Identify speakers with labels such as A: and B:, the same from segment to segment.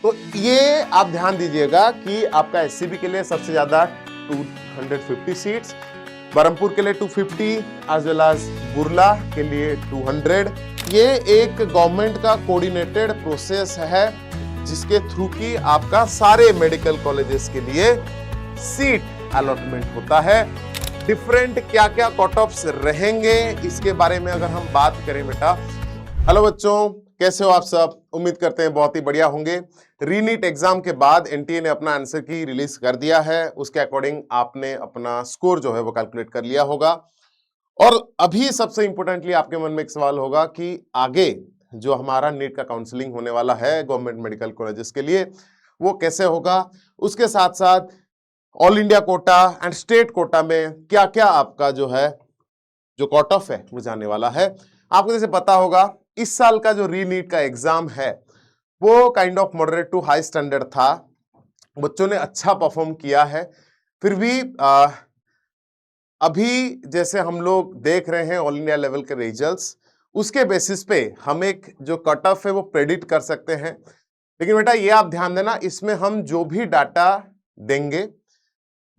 A: तो ये आप ध्यान दीजिएगा कि आपका एससीबी के लिए सबसे ज्यादा 250 सीट्स, बरहमपुर के लिए 250, एज वेल एज बुर्ला के लिए 200। ये एक गवर्नमेंट का कोऑर्डिनेटेड प्रोसेस है जिसके थ्रू की आपका सारे मेडिकल कॉलेजेस के लिए सीट अलॉटमेंट होता है। डिफरेंट क्या क्या कट ऑफ्स रहेंगे इसके बारे में अगर हम बात करें बेटा। हेलो बच्चों, कैसे हो आप सब? उम्मीद करते हैं बहुत ही बढ़िया होंगे। रीनीट एग्जाम के बाद एनटीए ने अपना आंसर की रिलीज कर दिया है, उसके अकॉर्डिंग आपने अपना स्कोर जो है वो कैलकुलेट कर लिया होगा। और अभी सबसे इंपॉर्टेंटली आपके मन में एक सवाल होगा कि आगे जो हमारा नीट का काउंसलिंग होने वाला है गवर्नमेंट मेडिकल कॉलेजेस के लिए वो कैसे होगा, उसके साथ साथ all India Kota and state quota में क्या क्या आपका जो है जो कट ऑफ है वो जाने वाला है। आपको जैसे पता होगा इस साल का जो रीनीट का एग्जाम है वो kind of moderate to high standard था, बच्चों ने अच्छा परफॉर्म किया है। फिर भी अभी जैसे हम लोग देख रहे हैं ऑल इंडिया लेवल के रिजल्ट्स, उसके बेसिस पे हम एक जो कट ऑफ है वो प्रेडिक्ट कर सकते हैं। लेकिन बेटा ये आप ध्यान देना, इसमें हम जो भी डाटा देंगे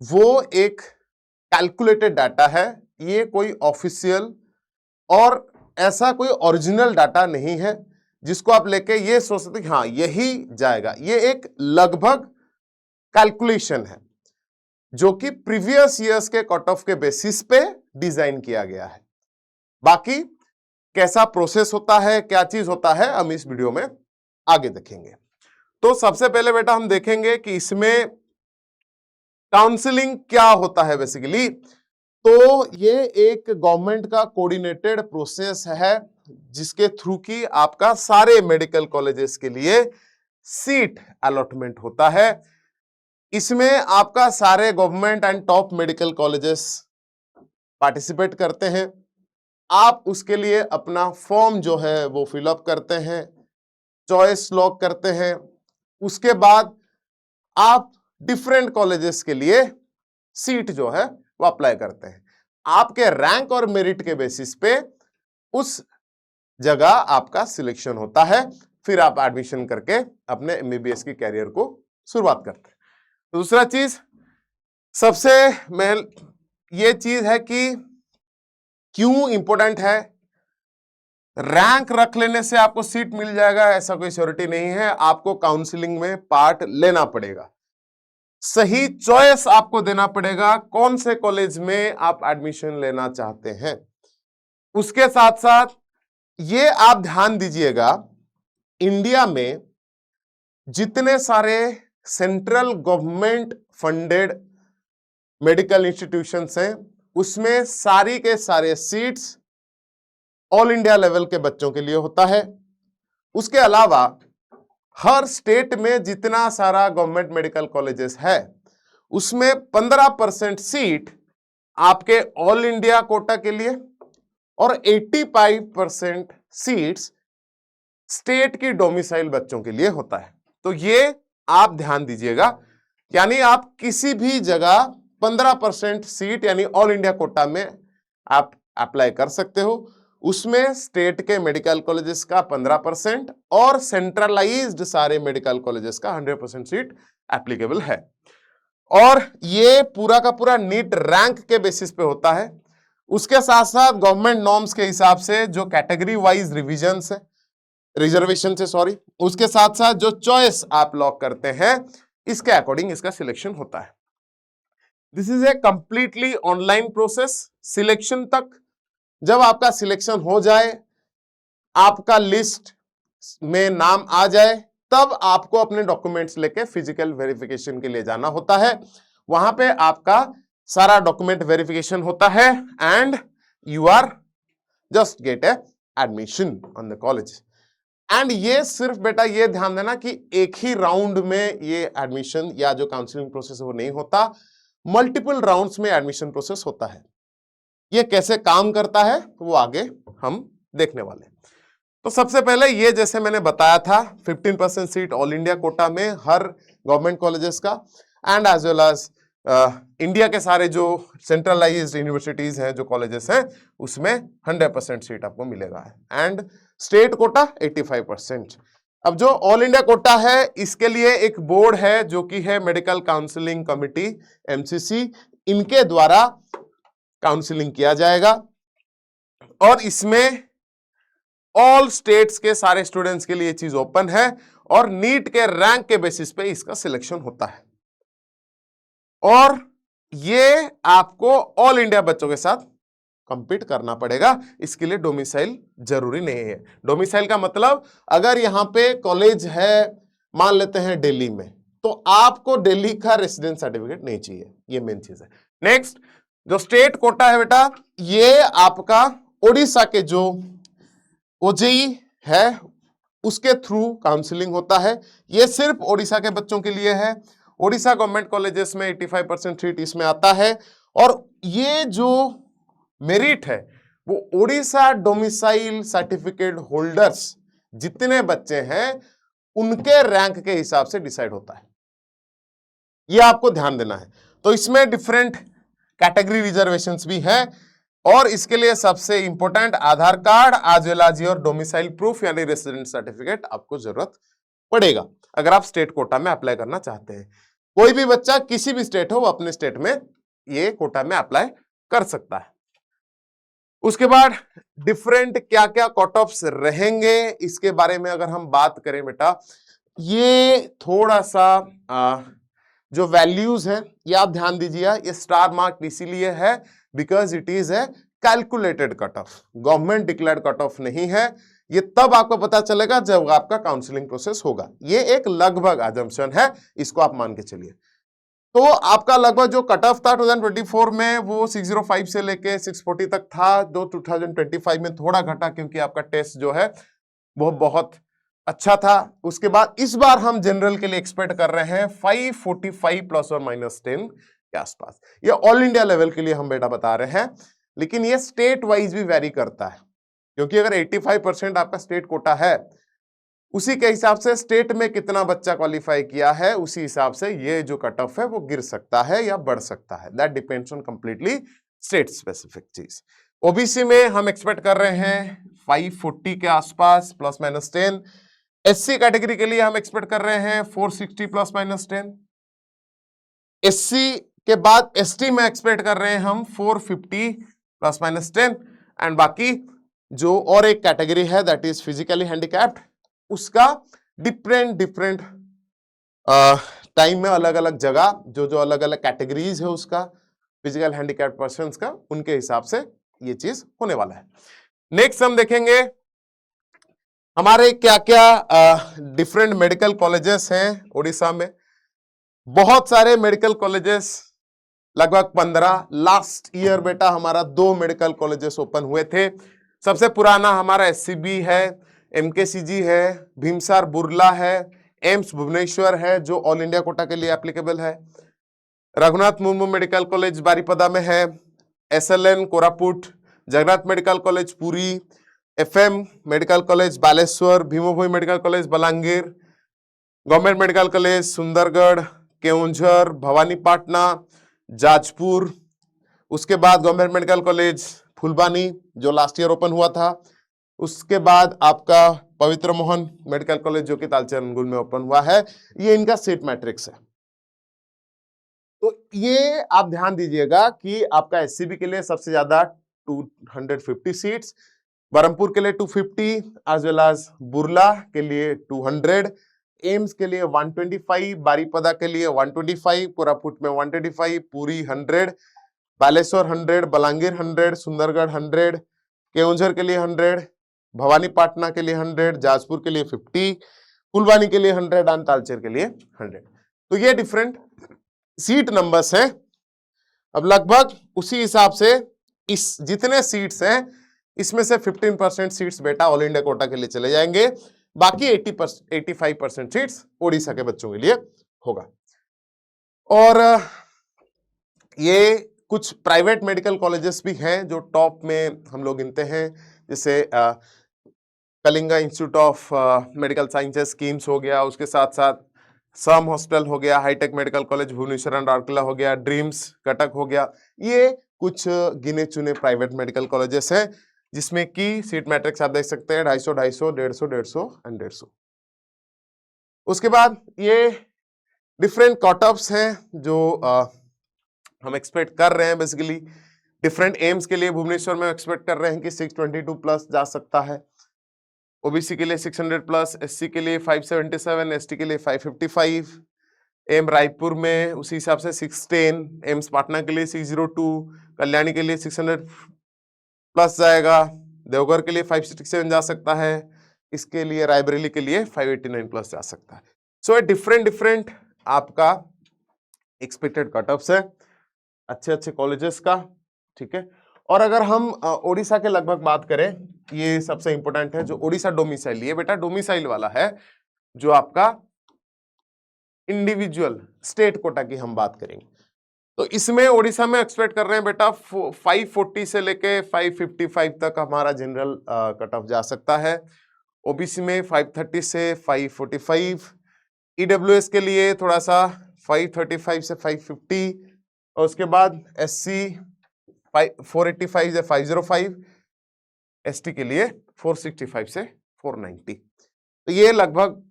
A: वो एक कैलकुलेटेड डाटा है, ये कोई ऑफिशियल और ऐसा कोई ओरिजिनल डाटा नहीं है जिसको आप लेके ये सोच सकते हाँ यही जाएगा। ये एक लगभग कैलकुलेशन है जो कि प्रीवियस ईयर्स के कट ऑफ के बेसिस पे डिजाइन किया गया है। बाकी कैसा प्रोसेस होता है, क्या चीज होता है, हम इस वीडियो में आगे देखेंगे। तो सबसे पहले बेटा हम देखेंगे कि इसमें काउंसलिंग क्या होता है बेसिकली। तो ये एक गवर्नमेंट का कोऑर्डिनेटेड प्रोसेस है जिसके थ्रू की आपका सारे मेडिकल कॉलेजेस के लिए सीट अलॉटमेंट होता है। इसमें आपका सारे government and top medical colleges participate करते हैं। आप उसके लिए अपना फॉर्म जो है वो फिलअप करते हैं, चॉइस लॉक करते हैं। उसके बाद आप डिफरेंट कॉलेजेस के लिए सीट जो है वो अप्लाई करते हैं। आपके रैंक और मेरिट के बेसिस पे उस जगह आपका सिलेक्शन होता है, फिर आप एडमिशन करके अपने एमबीबीएस की कैरियर को शुरुआत करते हैं। दूसरा चीज सबसे महल ये चीज है कि क्यों इंपॉर्टेंट है। रैंक रख लेने से आपको सीट मिल जाएगा ऐसा कोई श्योरिटी नहीं है, आपको काउंसलिंग में पार्ट लेना पड़ेगा, सही चॉइस आपको देना पड़ेगा कौन से कॉलेज में आप एडमिशन लेना चाहते हैं। उसके साथ साथ ये आप ध्यान दीजिएगा, इंडिया में जितने सारे central government funded medical institutions हैं उसमें सारी के सारे सीट्स ऑल इंडिया लेवल के बच्चों के लिए होता है। उसके अलावा हर स्टेट में जितना सारा गवर्नमेंट मेडिकल कॉलेजेस है उसमें 15% सीट आपके ऑल इंडिया कोटा के लिए और 85% सीट्स स्टेट की डोमिसाइल बच्चों के लिए होता है। तो ये आप ध्यान दीजिएगा, यानी आप किसी भी जगह 15% सीट यानी ऑल इंडिया कोटा में आप अप्लाई कर सकते हो। उसमें स्टेट के मेडिकल कॉलेजेस का 15% और सेंट्रलाइज्ड सारे मेडिकल कॉलेजेस का 100% सीट एप्लीकेबल है। और ये पूरा का पूरा नीट रैंक के बेसिस पे होता है। उसके साथ साथ गवर्नमेंट नॉर्म्स के हिसाब से जो कैटेगरी वाइज रिविजन्स है, रिजर्वेशन से सॉरी, उसके साथ साथ जो चॉइस आप लॉक करते हैं इसके अकॉर्डिंग इसका सिलेक्शन होता है। This is a completely online process. Selection तक जब आपका सिलेक्शन हो जाए, आपका लिस्ट में नाम आ जाए, तब आपको अपने डॉक्यूमेंट्स लेके फिजिकल वेरिफिकेशन के लिए जाना होता है। वहां पे आपका सारा डॉक्यूमेंट वेरिफिकेशन होता है and you are just get a admission on the college. And ये सिर्फ बेटा ये ध्यान देना कि एक ही राउंड में ये एडमिशन या जो काउंसलिंग प्रोसेस है वो नहीं होता, मल्टीपल राउंड्स में एडमिशन प्रोसेस होता है। ये कैसे काम करता है वो आगे हम देखने वाले हैं। तो सबसे पहले ये जैसे मैंने बताया था 15% सीट ऑल इंडिया कोटा में हर गवर्नमेंट कॉलेजेस का and as well as India के सारे जो सेंट्रलाइज्ड यूनिवर्सिटीज हैं, जो कॉलेजेस हैं, उसमें 100% सीट आपको मिलेगा एंड स्टेट कोटा 85%। अब जो ऑल इंडिया कोटा है, इसके लिए एक बोर्ड है जो कि है मेडिकल काउंसलिंग कमिटी, एमसीसी, इनके द्वारा काउंसलिंग किया जाएगा और इसमें ऑल स्टेट्स के सारे स्टूडेंट्स के लिए ये चीज ओपन है और नीट के रैंक के बेसिस पे इसका सिलेक्शन होता है और ये आपको ऑल इंडिया बच्चों के साथ कंपीट करना पड़ेगा। इसके लिए डोमिसाइल जरूरी नहीं है। डोमिसाइल का मतलब अगर यहां पे कॉलेज है, मान लेते हैं दिल्ली में, तो आपको दिल्ली का रेसिडेंस सर्टिफिकेट नहीं चाहिए, ये मेन चीज है। नेक्स्ट, जो स्टेट कोटा है बेटा, ये आपका ओडिशा के जो ओजेई है उसके थ्रू काउंसलिंग होता है। ये सिर्फ ओडिशा के बच्चों के लिए है। ओडिशा गवर्नमेंट कॉलेजेस में 85% सीट इसमें आता है और ये जो मेरिट है वो ओडिशा डोमिसाइल सर्टिफिकेट होल्डर्स जितने बच्चे हैं उनके रैंक के हिसाब से डिसाइड होता है, ये आपको ध्यान देना है। तो इसमें डिफरेंट कैटेगरी रिजर्वेशंस भी हैं और इसके लिए सबसे important Aadhaar card as well as your domicile proof यानी रेसिडेंट सर्टिफिकेट आपको जरूरत पड़ेगा अगर आप स्टेट कोटा में अप्लाई करना चाहते हैं। कोई भी बच्चा किसी भी स्टेट हो वो अपने स्टेट में ये कोटा में अप्लाई कर सकता है। उसके बाद डिफरेंट क्या क्या कट ऑफ्स रहेंगे इसके बारे में अगर हम बात करें बेटा, ये थोड़ा सा जो वैल्यूज है ये आप ध्यान दीजिए। ये स्टार मार्क इसीलिए है because it is a calculated cut off, government declared cut off नहीं है। ये तब आपको पता चलेगा जब आपका काउंसलिंग प्रोसेस होगा। ये एक लगभग अजम्पशन है, इसको आप मान के चलिए। तो आपका लगभग जो कट ऑफ था 2024 में वो 605 से लेके 640 तक था, जो 2025 में थोड़ा घटा क्योंकि आपका टेस्ट जो है वो बहुत अच्छा था। उसके बाद इस बार हम जनरल के लिए एक्सपेक्ट कर रहे हैं 545 प्लस और माइनस 10 के आसपास। ये ऑल इंडिया लेवल के लिए हम बेटा बता रहे हैं, लेकिन ये स्टेट वाइज भी वेरी करता है क्योंकि अगर 85% आपका स्टेट कोटा है उसी के हिसाब से स्टेट में कितना बच्चा क्वालिफाई किया है उसी हिसाब से ये जो कट ऑफ है वो गिर सकता है या बढ़ सकता है। That depends on completely state specific चीज। ओबीसी में हम एक्सपेक्ट कर रहे हैं 540 के आसपास प्लस माइनस 10। एससी कैटेगरी के लिए हम एक्सपेक्ट कर रहे हैं 460 प्लस माइनस 10। एससी के बाद एसटी में एक्सपेक्ट कर रहे हैं हम 450 प्लस माइनस 10 एंड बाकी जो और एक कैटेगरी है दैट इज फिजिकली हैंडीकैप्ड, उसका डिफरेंट टाइम में अलग अलग जगह जो अलग अलग कैटेगरीज है उसका फिजिकल हैंडीकैप्ड पर्सन्स का, उनके हिसाब से ये चीज होने वाला है। नेक्स्ट हम देखेंगे हमारे क्या क्या डिफरेंट मेडिकल कॉलेजेस हैं उड़ीसा में। बहुत सारे मेडिकल कॉलेजेस, लगभग 15। लास्ट ईयर बेटा हमारा 2 मेडिकल कॉलेजेस ओपन हुए थे। सबसे पुराना हमारा एससीबी है, एमकेसीजी है, भीमसार बुर्ला है, एम्स भुवनेश्वर है जो ऑल इंडिया कोटा के लिए एप्लीकेबल है, रघुनाथ मुर्मू मेडिकल कॉलेज बारिपदा में है, SLN Koraput, Jagannath medical college Puri, FM medical college Baleshwar, Bhimabhoi medical college Balangir, government medical college Sundargarh, Keonjhar, Bhawanipatna, Jajpur. उसके बाद गवर्नमेंट मेडिकल कॉलेज फुलबानी जो लास्ट ईयर ओपन हुआ था। उसके बाद आपका पवित्र मोहन मेडिकल कॉलेज जो कि तालचेरनगुल में ओपन हुआ है। ये इनका सीट मैट्रिक्स है। तो ये आप ध्यान दीजिएगा कि आपका एससीबी के लिए सबसे ज्यादा 250 सीट्स, बरहमपुर के लिए 250, एज वेल एज बुर्ला के लिए 200, एम्स के लिए 125, बारिपदा के लिए 125, कोरापुट में 125, पुरी 100, बालेश्वर 100, बलांगीर 100, सुंदरगढ़ 100, केउंझर के लिए 100, भवानीपाटना के लिए 100, जाजपुर के लिए 50, फुलबानी के लिए 100 एंड तालचेर के लिए 100। तो ये डिफरेंट सीट नंबर्स हैं। अब लगभग उसी हिसाब से इस जितने सीट्स हैं इसमें से 15% सीट्स बेटा ऑल इंडिया कोटा के लिए चले जाएंगे, बाकी 85% सीट्स ओडिशा के बच्चों के लिए होगा। और ये कुछ प्राइवेट मेडिकल कॉलेजेस भी हैं जो टॉप में हम लोग गिनते हैं, जैसे Kalinga institute of medical sciences KIMS हो गया, उसके साथ साथ सम हॉस्टल हो गया, hitech medical college Bhubaneswar and Rourkela हो गया, ड्रीम्स कटक हो गया। ये कुछ गिने चुने प्राइवेट मेडिकल कॉलेजेस हैं जिसमें की सीट मैट्रिक्स आप देख सकते हैं 250, 250, 150 एंड 150। उसके बाद ये डिफरेंट कट ऑफ्स हैं जो हम एक्सपेक्ट कर रहे हैं। बेसिकली डिफरेंट एम्स के लिए भुवनेश्वर में एक्सपेक्ट कर रहे हैं कि 622 प्लस जा सकता है, ओबीसी के लिए 600 प्लस, एससी के लिए 577, एसटी के लिए 555, एम रायपुर में उसी हिसाब से 610, एम्स पटना के लिए 602, कल्याणी के लिए 600 प्लस जाएगा, देवघर के लिए 567 जा सकता है, इसके लिए रायबरेली के लिए 589 प्लस जा सकता है। सो डिफरेंट आपका एक्सपेक्टेड कट ऑफ्स है अच्छे अच्छे कॉलेजेस का, ठीक है। और अगर हम ओडिशा के लगभग बात करें, ये सबसे इंपॉर्टेंट है, जो ओडिशा डोमिसाइल, ये बेटा डोमिसाइल वाला है, जो आपका इंडिविजुअल स्टेट कोटा की हम बात करेंगे, तो इसमें ओडिशा में एक्सपेक्ट कर रहे हैं बेटा 540 से लेके 555 तक हमारा जनरल कट ऑफ जा सकता है। ओबीसी में 530 से 545, ईडब्ल्यूएस के लिए थोड़ा सा 535 से 550, और उसके बाद एससी 485 से 505, एसटी के लिए 465 से 490। तो ये लगभग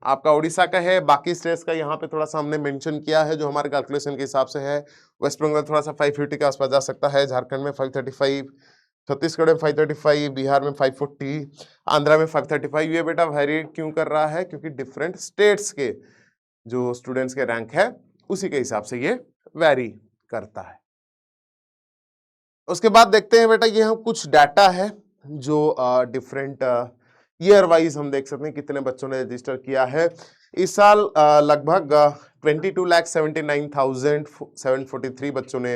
A: आपका उड़ीसा का है। बाकी स्टेट्स का यहाँ पे थोड़ा सा हमने मेंशन किया है जो हमारे कैलकुलेशन के हिसाब से है। वेस्ट बंगाल थोड़ा सा 550 के आसपास जा सकता है, झारखंड में 535, छत्तीसगढ़ में 535, बिहार में 540, आंध्रा में 535। ये बेटा वेरी क्यों कर रहा है? क्योंकि डिफरेंट स्टेट्स के जो स्टूडेंट्स के रैंक है उसी के हिसाब से ये वेरी करता है। उसके बाद देखते हैं बेटा, ये हम कुछ डाटा है जो डिफरेंट ईयर वाइज हम देख सकते हैं कितने बच्चों ने रजिस्टर किया है। इस साल लगभग 22,79,743 बच्चों ने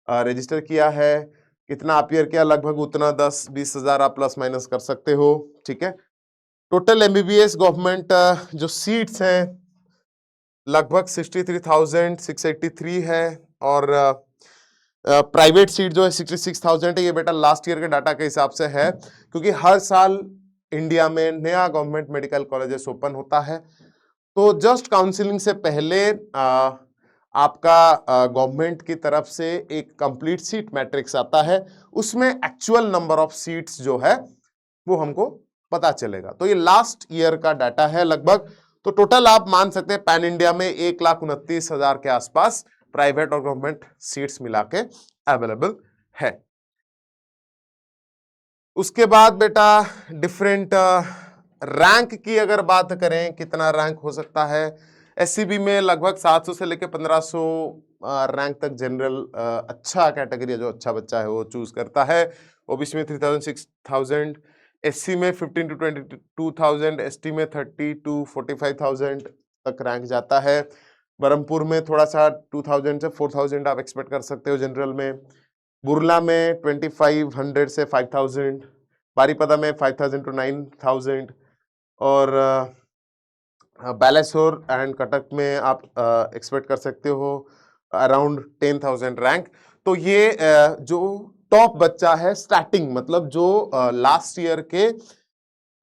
A: रजिस्टर किया है। कितना अपियर किया? लगभग उतना 10-20 हजार आप प्लस माइनस कर सकते हो, ठीक है। टोटल एमबीबीएस गवर्नमेंट जो सीट्स हैं लगभग 63,683 है, और प्राइवेट सीट जो है 66,000 है। ये बेटा लास्ट ईयर के डाटा के हिसाब से है, क्योंकि हर साल इंडिया में नया गवर्नमेंट मेडिकल कॉलेजेस ओपन होता है। तो जस्ट काउंसलिंग से पहले आपका गवर्नमेंट की तरफ से एक कंप्लीट सीट मैट्रिक्स आता है, उसमें एक्चुअल नंबर ऑफ सीट्स जो है वो हमको पता चलेगा। तो ये लास्ट ईयर का डाटा है लगभग। तो टोटल आप मान सकते हैं पैन इंडिया में 1,29,000 के आसपास प्राइवेट और गवर्नमेंट सीट्स मिला के अवेलेबल है। उसके बाद बेटा डिफरेंट रैंक की अगर बात करें, कितना रैंक हो सकता है। एससीबी में लगभग 700 से लेकर 1500 रैंक तक जनरल अच्छा कैटेगरी जो अच्छा बच्चा है वो चूज करता है। ओबीसी में 3,000-6,000, एससी में 15 to 22,000, एसटी में 30 to 45,000 तक रैंक जाता है। बरहमपुर में थोड़ा सा 2,000 से 4,000 आप एक्सपेक्ट कर सकते हो जनरल में। बुरला में 2,500 से 5,000, बारीपदा में 5,000 to 9,000, और बालेश्वर एंड कटक में आप एक्सपेक्ट कर सकते हो अराउंड 10,000 रैंक। तो ये जो टॉप बच्चा है स्टार्टिंग, मतलब जो लास्ट ईयर के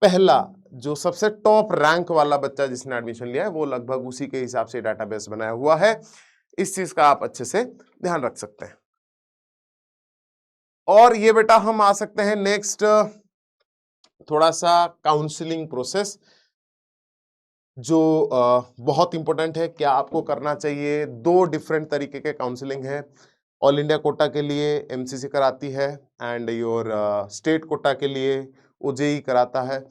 A: पहला जो सबसे टॉप रैंक वाला बच्चा जिसने एडमिशन लिया है, वो लगभग उसी के हिसाब से डाटाबेस बनाया हुआ है। इस चीज का आप अच्छे से ध्यान रख सकते हैं। और ये बेटा हम आ सकते हैं नेक्स्ट थोड़ा सा काउंसलिंग प्रोसेस जो बहुत इंपॉर्टेंट है। क्या आपको करना चाहिए? 2 डिफरेंट तरीके के काउंसलिंग है। ऑल इंडिया कोटा के लिए एमसीसी कराती है, एंड योर स्टेट कोटा के लिए ओजेई कराता है।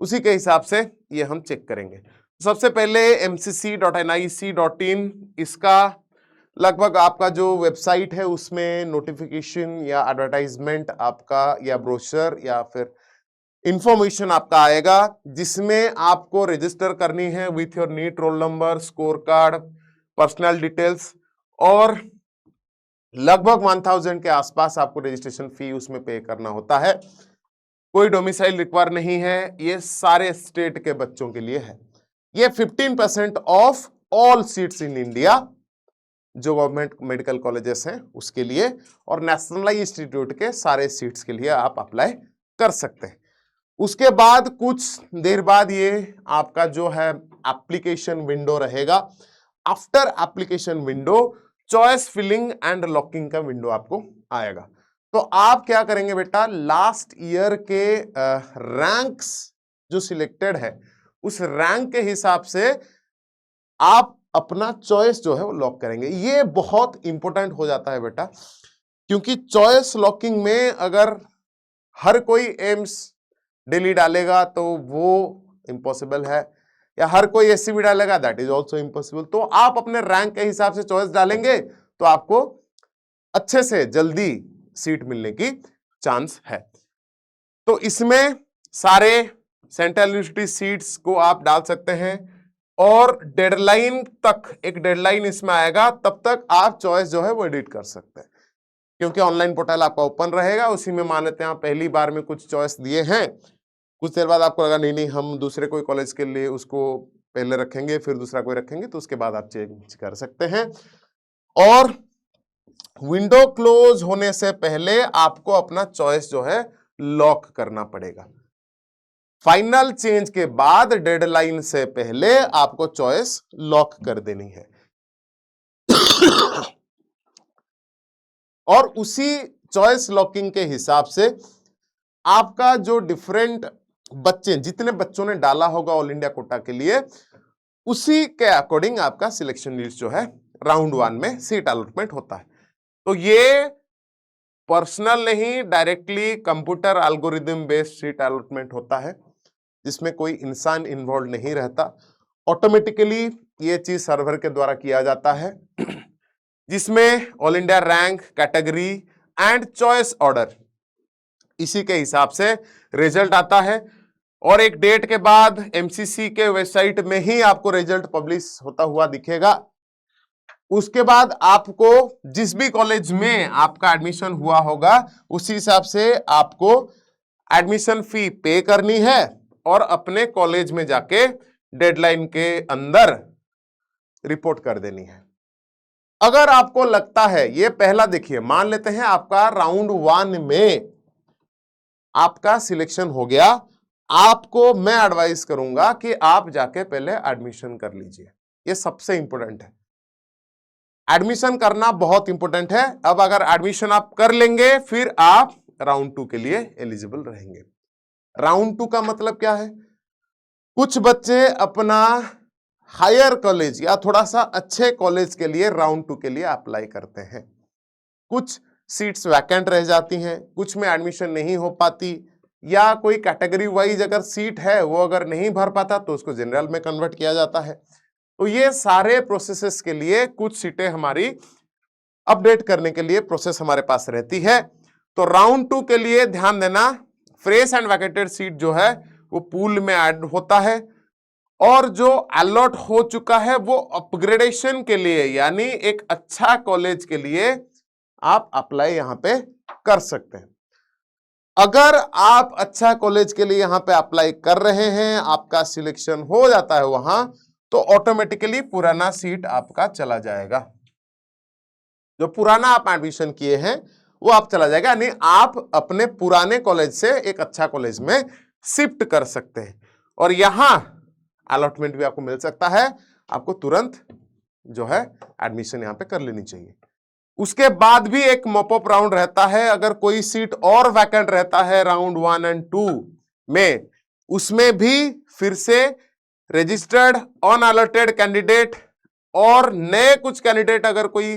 A: उसी के हिसाब से ये हम चेक करेंगे। सबसे पहले mcc.nic.in, इसका लगभग आपका जो वेबसाइट है उसमें नोटिफिकेशन या एडवर्टाइजमेंट आपका या ब्रोशर या फिर इंफॉर्मेशन आपका आएगा, जिसमें आपको रजिस्टर करनी है with your NEET, roll number, score card, personal details, और लगभग 1,000 के आसपास आपको रजिस्ट्रेशन फी उसमें पे करना होता है। कोई डोमिसाइल रिक्वायर नहीं है, ये सारे स्टेट के बच्चों के लिए है। ये 15% of all seats in India जो गवर्नमेंट मेडिकल कॉलेजेस हैं उसके लिए, और नेशनल इंस्टीट्यूट के सारे सीट्स के लिए आप अप्लाई कर सकते हैं। उसके बाद कुछ देर बाद ये आपका जो है एप्लीकेशन विंडो रहेगा। After application window choice filling and locking का विंडो आपको आएगा। तो आप क्या करेंगे बेटा, लास्ट ईयर के रैंक्स जो सिलेक्टेड है उस रैंक के हिसाब से आप अपना चॉइस जो है वो लॉक करेंगे। ये बहुत इंपॉर्टेंट हो जाता है बेटा, क्योंकि चॉइस लॉकिंग में अगर हर कोई एम्स दिल्ली डालेगा तो वो इम्पॉसिबल है, या हर कोई एससीबी डालेगा दैट इज ऑल्सो इम्पॉसिबल। तो आप अपने रैंक के हिसाब से चॉइस डालेंगे तो आपको अच्छे से जल्दी सीट मिलने की चांस है। तो इसमें सारे सेंट्रल यूनिवर्सिटी सीट्स को आप डाल सकते हैं, और डेडलाइन तक, एक डेडलाइन इसमें आएगा, तब तक आप चॉइस जो है वो एडिट कर सकते हैं, क्योंकि ऑनलाइन पोर्टल आपका ओपन रहेगा। उसी में मान लेते हैं आप पहली बार में कुछ चॉइस दिए हैं, कुछ देर बाद आपको लगा नहीं हम दूसरे कोई कॉलेज के लिए उसको पहले रखेंगे, फिर दूसरा कोई रखेंगे, तो उसके बाद आप चेंज कर सकते हैं। और विंडो क्लोज होने से पहले आपको अपना चॉइस जो है लॉक करना पड़ेगा। फाइनल चेंज के बाद डेडलाइन से पहले आपको चॉइस लॉक कर देनी है। और उसी चॉइस लॉकिंग के हिसाब से आपका जो डिफरेंट बच्चे, जितने बच्चों ने डाला होगा ऑल इंडिया कोटा के लिए, उसी के अकॉर्डिंग आपका सिलेक्शन लिस्ट जो है राउंड 1 में सीट अलॉटमेंट होता है। तो ये पर्सनल नहीं, directly computer algorithm based seat allotment होता है, जिसमें कोई इंसान इन्वॉल्व नहीं रहता। ऑटोमेटिकली ये चीज सर्वर के द्वारा किया जाता है, जिसमें all India rank, category and choice order, इसी के हिसाब से रिजल्ट आता है। और एक डेट के बाद एमसीसी के वेबसाइट में ही आपको रिजल्ट पब्लिश होता हुआ दिखेगा। उसके बाद आपको जिस भी कॉलेज में आपका एडमिशन हुआ होगा, उसी हिसाब से आपको एडमिशन फी पे करनी है और अपने कॉलेज में जाके डेडलाइन के अंदर रिपोर्ट कर देनी है। अगर आपको लगता है, ये पहला देखिए, मान लेते हैं आपका राउंड 1 में आपका सिलेक्शन हो गया, आपको मैं एडवाइस करूंगा कि आप जाके पहले एडमिशन कर लीजिए। ये सबसे इंपॉर्टेंट है, एडमिशन करना बहुत इंपॉर्टेंट है। अब अगर एडमिशन आप कर लेंगे, फिर आप राउंड 2 के लिए एलिजिबल रहेंगे। राउंड 2 का मतलब क्या है? कुछ बच्चे अपना हायर कॉलेज या थोड़ा सा अच्छे कॉलेज के लिए राउंड 2 के लिए अप्लाई करते हैं। कुछ सीट्स वैकेंट रह जाती हैं, कुछ में एडमिशन नहीं हो पाती, या कोई कैटेगरी वाइज अगर सीट है वो अगर नहीं भर पाता तो उसको जनरल में कन्वर्ट किया जाता है। तो ये सारे प्रोसेसेस के लिए कुछ सीटें हमारी अपडेट करने के लिए प्रोसेस हमारे पास रहती है। तो राउंड 2 के लिए ध्यान देना, फ्रेश एंड वैकेटेड सीट जो है वो पूल में ऐड होता है, और जो अलॉट हो चुका है वो अपग्रेडेशन के लिए, यानी एक अच्छा कॉलेज के लिए आप अप्लाई यहां पे कर सकते हैं। अगर आप अच्छा कॉलेज के लिए यहां पे अप्लाई कर रहे हैं, आपका सिलेक्शन हो जाता है वहां, तो ऑटोमेटिकली पुराना सीट आपका चला जाएगा। जो पुराना आप एडमिशन किए हैं वो आप चला जाएगा, यानी आप अपने पुराने कॉलेज से एक अच्छा कॉलेज में शिफ्ट कर सकते हैं, और यहां अलॉटमेंट भी आपको मिल सकता है। आपको तुरंत जो है एडमिशन यहां पे कर लेनी चाहिए। उसके बाद भी एक मॉपअप राउंड रहता है, अगर कोई सीट और वैकेंट रहता है राउंड 1 एंड 2 में, उसमें भी फिर से रजिस्टर्ड अनअलॉटेड कैंडिडेट और नए कुछ कैंडिडेट अगर कोई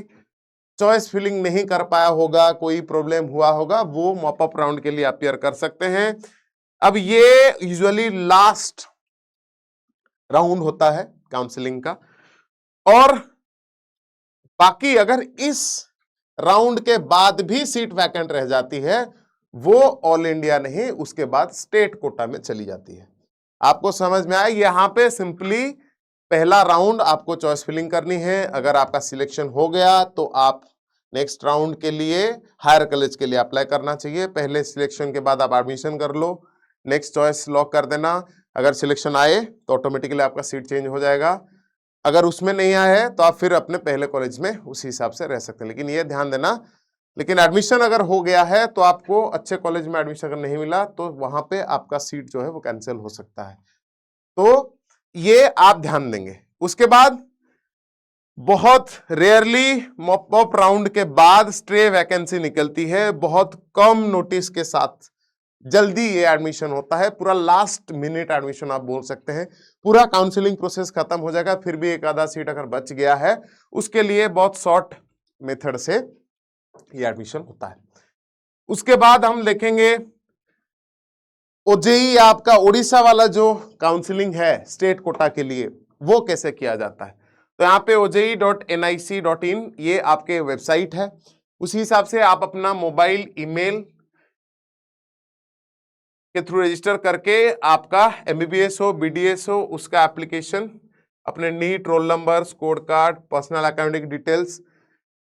A: चॉइस फिलिंग नहीं कर पाया होगा, कोई प्रॉब्लम हुआ होगा, वो मॉपअप राउंड के लिए अपीयर कर सकते हैं। अब ये यूजुअली लास्ट राउंड होता है काउंसलिंग का, और बाकी अगर इस राउंड के बाद भी सीट वैकेंट रह जाती है, वो ऑल इंडिया नहीं, उसके बाद स्टेट कोटा में चली जाती है। आपको समझ में आया? यहां पे सिंपली पहला राउंड आपको चॉइस फिलिंग करनी है। अगर आपका सिलेक्शन हो गया तो आप नेक्स्ट राउंड के लिए हायर कॉलेज के लिए अप्लाई करना चाहिए। पहले सिलेक्शन के बाद आप एडमिशन कर लो, नेक्स्ट चॉइस लॉक कर देना। अगर सिलेक्शन आए तो ऑटोमेटिकली आपका सीट चेंज हो जाएगा। अगर उसमें नहीं आया है तो आप फिर अपने पहले कॉलेज में उसी हिसाब से रह सकते हैं। लेकिन ये ध्यान देना, लेकिन एडमिशन अगर हो गया है तो आपको अच्छे कॉलेज में एडमिशन अगर नहीं मिला तो वहां पे आपका सीट जो है वो कैंसिल हो सकता है। तो ये आप ध्यान देंगे। उसके बाद बहुत रेयरली मॉपअप राउंड के बाद स्ट्रे वैकेंसी निकलती है, बहुत कम नोटिस के साथ जल्दी ये एडमिशन होता है, पूरा लास्ट मिनट एडमिशन आप बोल सकते हैं। पूरा काउंसलिंग प्रोसेस खत्म हो जाएगा, फिर भी एक आधा सीट अगर बच गया है उसके लिए बहुत शॉर्ट मेथड से ये एडमिशन होता है। उसके बाद हम देखेंगे ओजेई आपका उड़ीसा वाला जो काउंसलिंग है स्टेट कोटा के लिए वो कैसे किया जाता है। तो यहाँ पे ojei.nic.in ये आपके वेबसाइट है, उसी हिसाब से आप अपना मोबाइल ईमेल के थ्रू रजिस्टर करके आपका एमबीबीएस हो बीडीएस हो उसका एप्लीकेशन, अपने NEET roll number score card personal accounting details,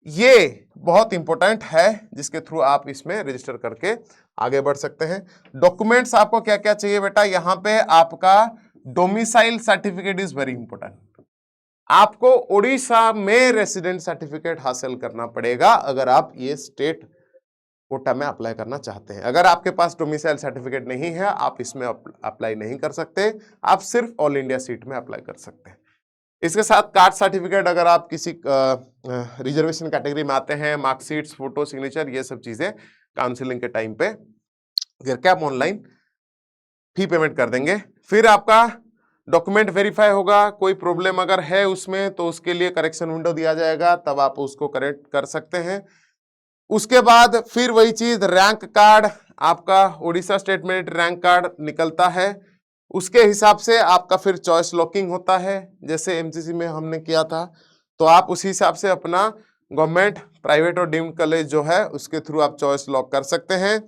A: ये बहुत इंपॉर्टेंट है जिसके थ्रू आप इसमें रजिस्टर करके आगे बढ़ सकते हैं। डॉक्यूमेंट्स आपको क्या क्या चाहिए बेटा, यहाँ पे आपका domicile certificate is very important. आपको उड़ीसा में रेसिडेंट सर्टिफिकेट हासिल करना पड़ेगा अगर आप ये स्टेट कोटा में अप्लाई करना चाहते हैं। अगर आपके पास डोमिसाइल सर्टिफिकेट नहीं है आप इसमें अप्लाई नहीं कर सकते, आप सिर्फ ऑल इंडिया सीट में अप्लाई कर सकते हैं। इसके साथ कास्ट सर्टिफिकेट, अगर आप किसी रिजर्वेशन कैटेगरी में आते हैं, मार्कशीट्स, फोटो, सिग्नेचर, ये सब चीजें काउंसलिंग के टाइम पे करके आप ऑनलाइन फी पेमेंट कर देंगे। फिर आपका डॉक्यूमेंट वेरीफाई होगा, कोई प्रॉब्लम अगर है उसमें तो उसके लिए करेक्शन विंडो दिया जाएगा, तब आप उसको करेक्ट कर सकते हैं। उसके बाद फिर वही चीज रैंक कार्ड, आपका Orissa state merit rank card निकलता है, उसके हिसाब से आपका फिर चॉइस लॉकिंग होता है, जैसे एमसीसी में हमने किया था। तो आप उसी हिसाब से अपना गवर्नमेंट, प्राइवेट और डीम्ड कॉलेज जो है उसके थ्रू आप चॉइस लॉक कर सकते हैं।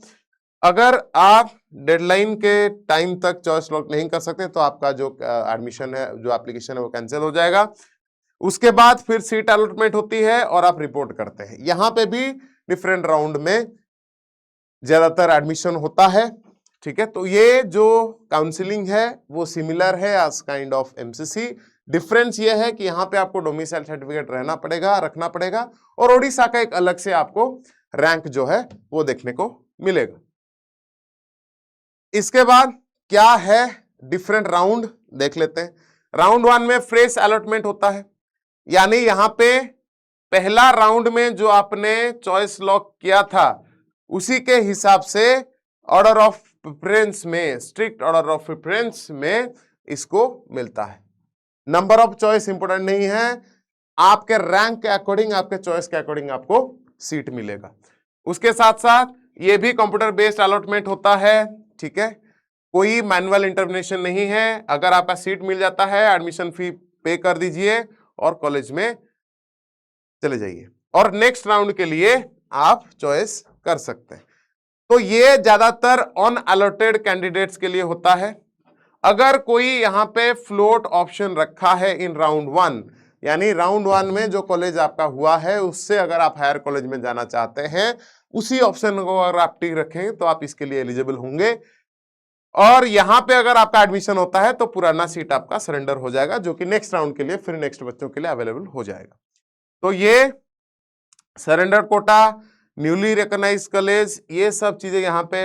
A: अगर आप डेडलाइन के टाइम तक चॉइस लॉक नहीं कर सकते तो आपका जो एडमिशन है, जो एप्लीकेशन है वो कैंसिल हो जाएगा। उसके बाद फिर सीट अलॉटमेंट होती है और आप रिपोर्ट करते हैं। यहाँ पे भी डिफरेंट राउंड में ज्यादातर एडमिशन होता है, ठीक है। तो ये जो काउंसलिंग है वो सिमिलर है as kind of MCC. Difference ये है कि यहाँ पे आपको डोमिसाइल सर्टिफिकेट रखना पड़ेगा और ओडिशा का एक अलग से आपको रैंक जो है वो देखने को मिलेगा। इसके बाद क्या है डिफरेंट राउंड देख लेते हैं। राउंड 1 में फ्रेश अलॉटमेंट होता है, यानी यहाँ पे पहला राउंड में जो आपने चॉइस लॉक किया था उसी के हिसाब से ऑर्डर ऑफ प्रेफरेंस में, स्ट्रिक्ट ऑर्डर ऑफ प्रेफरेंस में इसको मिलता है। नंबर ऑफ चॉइस इंपोर्टेंट नहीं है, आपके रैंक के अकॉर्डिंग, आपके चॉइस के अकॉर्डिंग आपको सीट मिलेगा। उसके साथ साथ ये भी कंप्यूटर बेस्ड अलॉटमेंट होता है, ठीक है। कोई मैनुअल इंटरवेंशन नहीं है। अगर आपका सीट मिल जाता है एडमिशन फी पे कर दीजिए और कॉलेज में चले जाइए और नेक्स्ट राउंड के लिए आप चॉइस कर सकते हैं। तो ये ज्यादातर ऑन अलॉटेड कैंडिडेट्स के लिए होता है। अगर कोई यहाँ पे फ्लोट ऑप्शन रखा है इन राउंड 1, यानी राउंड 1 में जो कॉलेज आपका हुआ है उससे अगर आप हायर कॉलेज में जाना चाहते हैं, उसी ऑप्शन को अगर आप टिक रखेंगे तो आप इसके लिए एलिजिबल होंगे। और यहां पे अगर आपका एडमिशन होता है तो पुराना सीट आपका सरेंडर हो जाएगा, जो कि नेक्स्ट राउंड के लिए, फिर नेक्स्ट बच्चों के लिए अवेलेबल हो जाएगा। तो ये surrender quota, newly recognized college, ये सब चीजें यहाँ पे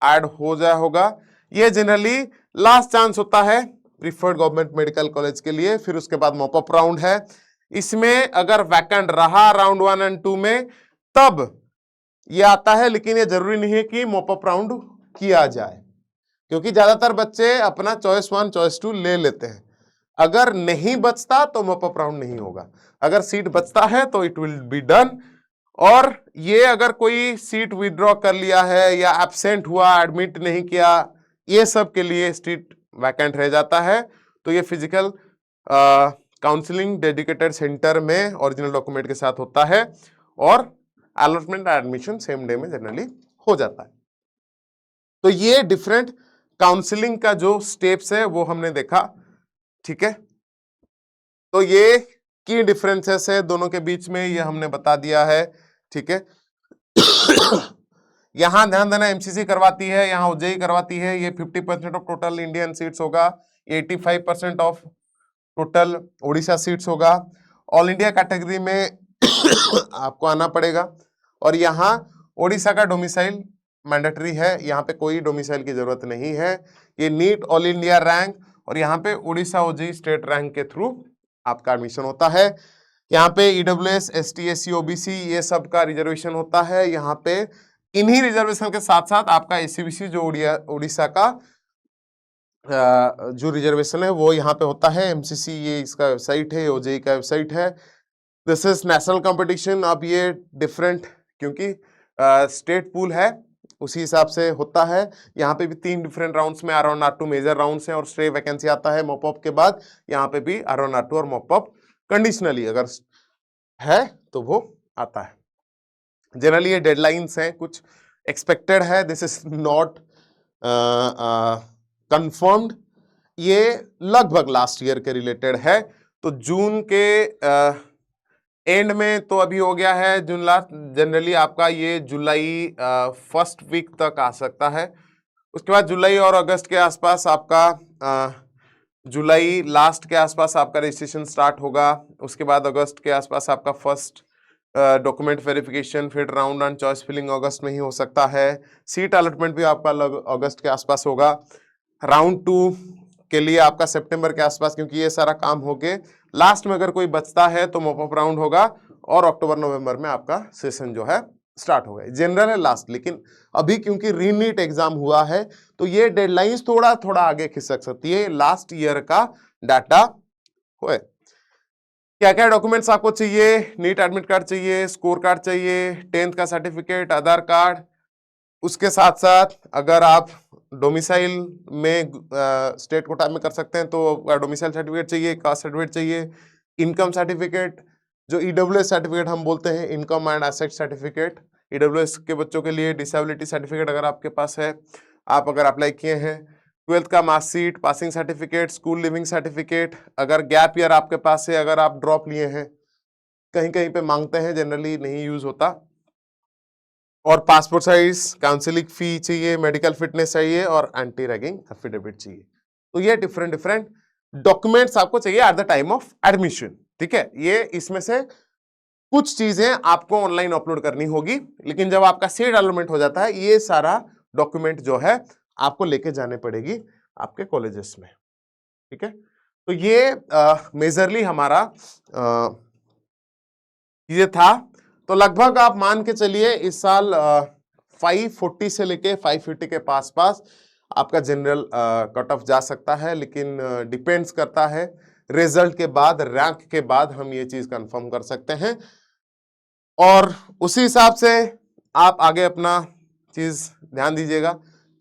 A: ऐड होगा। ये जनरली लास्ट चांस होता है प्रीफर्ड गवर्नमेंट मेडिकल कॉलेज के लिए। फिर उसके बाद मॉपअप राउंड है, इसमें अगर वैकेंट रहा राउंड 1 और 2 में तब ये आता है, लेकिन ये जरूरी नहीं है कि मॉपअप राउंड किया जाए, क्योंकि ज्यादातर बच्चे अपना चॉइस 1 चॉइस 2 ले लेते हैं। अगर नहीं बचता तो मॉपअप राउंड नहीं होगा, अगर सीट बचता है तो इट विल बी डन। और ये अगर कोई सीट विड्रॉ कर लिया है या एब्सेंट हुआ, एडमिट नहीं किया, ये सब के लिए सीट वैकेंट रह जाता है। तो ये फिजिकल काउंसलिंग डेडिकेटेड सेंटर में ओरिजिनल डॉक्यूमेंट के साथ होता है और अलॉटमेंट एडमिशन सेम डे में जनरली हो जाता है। तो ये डिफरेंट काउंसलिंग का जो स्टेप्स है वो हमने देखा, ठीक है। तो ये की डिफरेंसेस है दोनों के बीच में, ये हमने बता दिया है, ठीक है। यहां ध्यान देना, एमसीसी करवाती है, यहाँ ओजेई करवाती है। ये 50% ऑफ टोटल इंडियन सीट्स होगा, 85% ऑफ टोटल उड़ीसा सीट्स होगा। ऑल इंडिया कैटेगरी में आपको आना पड़ेगा और यहाँ उड़ीसा का डोमिसाइल मैंडेटरी है, यहाँ पे कोई डोमिसाइल की जरूरत नहीं है। ये नीट ऑल इंडिया रैंक और यहाँ पे उड़ीसा ओजेई स्टेट रैंक के थ्रू आपका एडमिशन होता है। यहाँ पे ईडब्ल्यूएस, एसटी, एससी, ओबीसी ये सब का रिजर्वेशन होता है। यहाँ पे इन्हीं रिजर्वेशन के साथ साथ आपका एसीबीसी जो उड़ीसा का जो रिजर्वेशन है वो यहाँ पे होता है। एमसीसी ये इसका वेबसाइट है, ओजेई का वेबसाइट है। This is national competition. अब ये डिफरेंट क्योंकि स्टेट पूल है उसी हिसाब से होता है। यहाँ पे भी 3 डिफरेंट राउंड्स में R1 R2 मेजर राउंड्स हैं और स्ट्रे वैकेंसी आता है मॉपअप के बाद। यहाँ पे भी R1 R2 और मॉपअप कंडीशनली अगर है तो वो आता है। जनरली ये डेडलाइंस हैं, कुछ एक्सपेक्टेड है, दिस इज नॉट कंफर्म्ड। ये लगभग लास्ट ईयर के रिलेटेड है। तो जून के एंड में तो अभी हो गया है जून लास्ट। जनरली आपका ये जुलाई फर्स्ट वीक तक आ सकता है। उसके बाद जुलाई और अगस्त के आसपास आपका जुलाई लास्ट के आसपास आपका रजिस्ट्रेशन स्टार्ट होगा। उसके बाद अगस्त के आसपास आपका फर्स्ट डॉक्यूमेंट वेरिफिकेशन, फिर राउंड एंड चॉइस फिलिंग अगस्त में ही हो सकता है। सीट अलॉटमेंट भी आपका अगस्त के आसपास होगा। राउंड 2 के लिए आपका सितंबर के आसपास, क्योंकि ये सारा काम हो गए लास्ट में अगर कोई बचता है तो मॉपअप राउंड होगा और अक्टूबर नवंबर में आपका सेशन जो है स्टार्ट हो गए। जनरल है लास्ट, लेकिन अभी क्योंकि रीनीट एग्जाम हुआ है तो ये डेडलाइंस थोड़ा थोड़ा आगे खिसक सकती है। लास्ट ईयर का डाटा है। क्या क्या डॉक्यूमेंट्स आपको चाहिए? नीट एडमिट कार्ड चाहिए, स्कोर कार्ड चाहिए, 10th का सर्टिफिकेट, आधार कार्ड। उसके साथ साथ अगर आप डोमिसाइल में स्टेट कोटा में कर सकते हैं तो डोमिसाइल सर्टिफिकेट चाहिए, कास्ट सर्टिफिकेट चाहिए, इनकम सर्टिफिकेट जो ईडब्ल्यूएस सर्टिफिकेट हम बोलते हैं, income and asset certificate. EWS के बच्चों के लिए डिसेबिलिटी सर्टिफिकेट अगर आपके पास है, आप अगर अप्लाई किए हैं, 12th का marksheet, passing certificate, school leaving certificate. अगर गैप ईयर आपके पास है, अगर आप ड्रॉप लिए हैं, कहीं कहीं पे मांगते हैं, जनरली नहीं यूज होता। और पासपोर्ट साइज, काउंसलिंग फी चाहिए, मेडिकल फिटनेस चाहिए और एंटी रैगिंग एफिडेविट चाहिए। तो ये डिफरेंट डिफरेंट डॉक्यूमेंट्स आपको चाहिए at the time of admission. ठीक है, ये इसमें से कुछ चीजें आपको ऑनलाइन अपलोड करनी होगी, लेकिन जब आपका सीट अलॉटमेंट हो जाता है ये सारा डॉक्यूमेंट जो है आपको लेके जाने पड़ेगी आपके कॉलेजेस में। ठीक है, तो ये मेजरली हमारा ये था। तो लगभग आप मान के चलिए इस साल 540 से लेके 550 के पास आपका जनरल कट ऑफ जा सकता है, लेकिन डिपेंड्स करता है रिजल्ट के बाद, रैंक के बाद हम ये चीज कंफर्म कर सकते हैं और उसी हिसाब से आप आगे अपना चीज ध्यान दीजिएगा।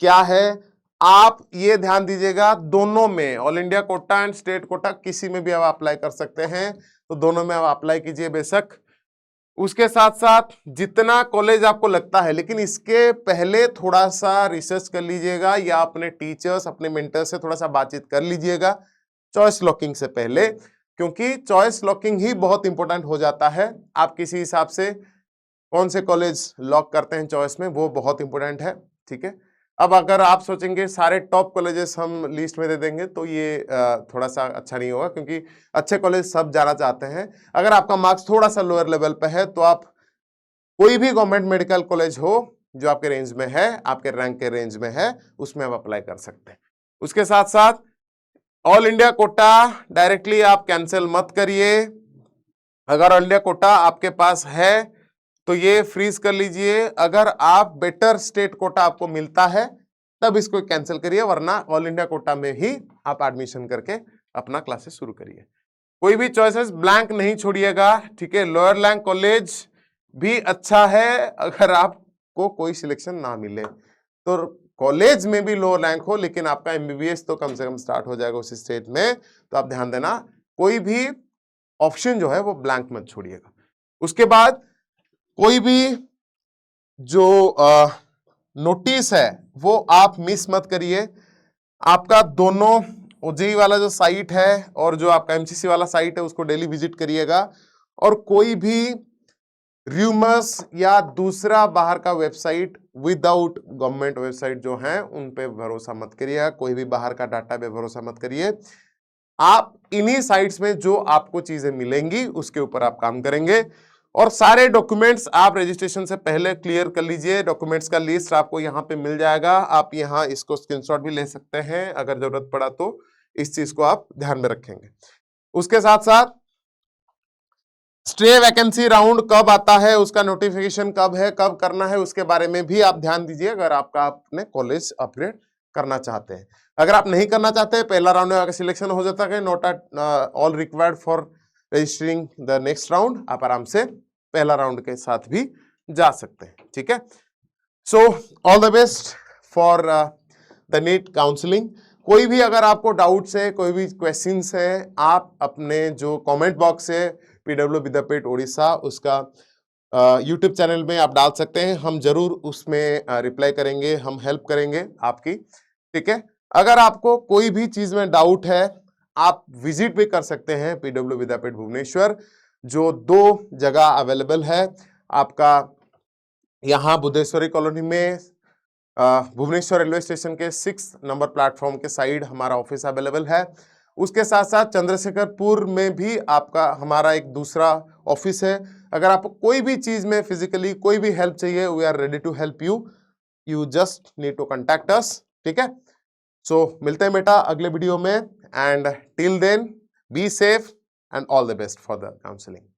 A: क्या है, आप ये ध्यान दीजिएगा दोनों में, all India Kota and state quota, किसी में भी आप अप्लाई कर सकते हैं, तो दोनों में आप अप्लाई कीजिए बेशक। उसके साथ साथ जितना कॉलेज आपको लगता है, लेकिन इसके पहले थोड़ा सा रिसर्च कर लीजिएगा या अपने टीचर्स, अपने मेंटर से थोड़ा सा बातचीत कर लीजिएगा चॉइस लॉकिंग से पहले, क्योंकि चॉइस लॉकिंग ही बहुत इंपॉर्टेंट हो जाता है। आप किसी हिसाब से कौन से कॉलेज लॉक करते हैं चॉइस में, वो बहुत इंपॉर्टेंट है। ठीक है, अब अगर आप सोचेंगे सारे टॉप कॉलेजेस हम लिस्ट में दे देंगे तो ये थोड़ा सा अच्छा नहीं होगा, क्योंकि अच्छे कॉलेज सब जाना चाहते हैं। अगर आपका मार्क्स थोड़ा सा लोअर लेवल पे है तो आप कोई भी गवर्नमेंट मेडिकल कॉलेज हो जो आपके रेंज में है, आपके रैंक के रेंज में है, उसमें आप अप्लाई कर सकते हैं। उसके साथ साथ ऑल इंडिया कोटा डायरेक्टली आप कैंसिल मत करिए। अगर ऑल इंडिया कोटा आपके पास है तो ये फ्रीज कर लीजिए। अगर आप बेटर स्टेट कोटा आपको मिलता है तब इसको कैंसिल करिए, वरना ऑल इंडिया कोटा में ही आप एडमिशन करके अपना क्लासेस शुरू करिए। कोई भी चॉइसेस ब्लैंक नहीं छोड़िएगा। ठीक है, लोअर रैंक कॉलेज भी अच्छा है अगर आपको कोई सिलेक्शन ना मिले तो कॉलेज में भी लो रैंक हो, लेकिन आपका एमबीबीएस तो कम से कम स्टार्ट हो जाएगा उस स्टेट में, तो आप ध्यान देना कोई भी ऑप्शन जो है वो ब्लैंक मत छोड़िएगा। उसके बाद कोई भी जो नोटिस है वो आप मिस मत करिए। आपका दोनों ओजेई वाला जो साइट है और जो आपका एमसीसी वाला साइट है उसको डेली विजिट करिएगा, और कोई भी रूमर्स या दूसरा बाहर का वेबसाइट विदाउट गवर्नमेंट वेबसाइट जो है उन पे भरोसा मत करिए। कोई भी बाहर का डाटा पे भरोसा मत करिए। आप इन्हीं साइट्स में जो आपको चीजें मिलेंगी उसके ऊपर आप काम करेंगे। और सारे डॉक्यूमेंट्स आप रजिस्ट्रेशन से पहले क्लियर कर लीजिए। डॉक्यूमेंट्स का लिस्ट आपको यहाँ पे मिल जाएगा, आप यहाँ इसको स्क्रीनशॉट भी ले सकते हैं अगर जरूरत पड़ा तो। इस चीज को आप ध्यान में रखेंगे। उसके साथ साथ स्टे वैकेंसी राउंड कब आता है, उसका नोटिफिकेशन कब है, कब करना है, उसके बारे में भी आप ध्यान दीजिए अगर आपका अपने कॉलेज अपग्रेड करना चाहते हैं। अगर आप नहीं करना चाहते, पहला राउंड में अगर सिलेक्शन हो जाता है, not all required for registering the next round, आप आराम से पहला राउंड के साथ भी जा सकते हैं। ठीक है, so all the best for the NEET counselling. कोई भी अगर आपको डाउट्स है, कोई भी क्वेश्चंस है, आप अपने जो कमेंट बॉक्स है पीडब्ल्यू विद्यापीठ ओडिशा उसका यूट्यूब चैनल में आप डाल सकते हैं, हम जरूर उसमें रिप्लाई करेंगे, हम हेल्प करेंगे आपकी। ठीक है, अगर आपको कोई भी चीज में डाउट है, आप विजिट भी कर सकते हैं पीडब्ल्यू विद्यापीठ भुवनेश्वर, जो 2 जगह अवेलेबल है आपका, यहाँ बुद्धेश्वरी कॉलोनी में भुवनेश्वर रेलवे स्टेशन के 6 नंबर प्लेटफॉर्म के साइड हमारा ऑफिस अवेलेबल है। उसके साथ साथ चंद्रशेखरपुर में भी आपका हमारा एक दूसरा ऑफिस है। अगर आपको कोई भी चीज में फिजिकली कोई भी हेल्प चाहिए, we are ready to help you, you just need to contact us. ठीक है, सो मिलते हैं बेटा अगले वीडियो में, and till then be safe and all the best for the counselling.